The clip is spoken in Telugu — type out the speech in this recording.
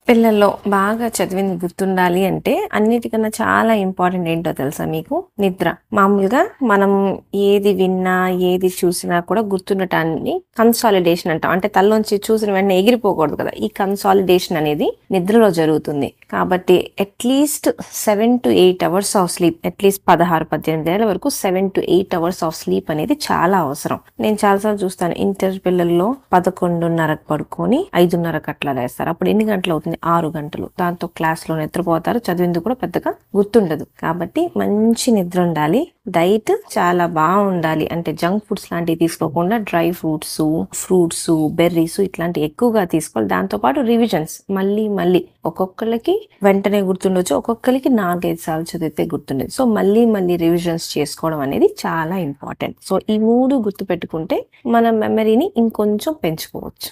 పిల్లల్లో బాగా చదివింది గుర్తుండాలి అంటే అన్నిటికన్నా చాలా ఇంపార్టెంట్ ఏంటో తెలుసా మీకు? నిద్ర. మామూలుగా మనం ఏది విన్నా, ఏది చూసినా కూడా గుర్తుండటాన్ని కన్సాలిడేషన్ అంటాం. అంటే తలలోంచి చూసిన వెంటనే ఎగిరిపోకూడదు కదా! ఈ కన్సాలిడేషన్ అనేది నిద్రలో జరుగుతుంది. కాబట్టి at least 7-8 hours of sleep, at least 16-18 ఏళ్ల వరకు 7-8 అవర్స్ ఆఫ్ స్లీప్ అనేది చాలా అవసరం. నేను చాలాసార్లు చూస్తాను ఇంటర్ పిల్లల్లో 11:30కు పడుకొని 5:30కు అట్లా లేస్తారు. అప్పుడు ఎన్ని గంటలు అవుతుంది? 6 గంటలు. దాంతో క్లాస్లో నిద్రపోతారు, చదివింది కూడా పెద్దగా గుర్తుండదు. కాబట్టి మంచి నిద్ర ఉండాలి, డైట్ చాలా బాగుండాలి. అంటే జంక్ ఫుడ్స్ లాంటివి తీసుకోకుండా డ్రై ఫ్రూట్స్, బెర్రీస్ ఇట్లాంటివి ఎక్కువగా తీసుకోవాలి. దాంతో పాటు రివిజన్స్ మళ్ళీ ఒక్కొక్కరికి వెంటనే గుర్తుండొచ్చు, ఒక్కొక్కరికి 4-5 సార్లు చదివితే గుర్తుండదు. సో మళ్ళీ రివిజన్స్ చేసుకోవడం అనేది చాలా ఇంపార్టెంట్. సో ఈ 3 గుర్తు పెట్టుకుంటే మన మెమరీని ఇంకొంచెం పెంచుకోవచ్చు.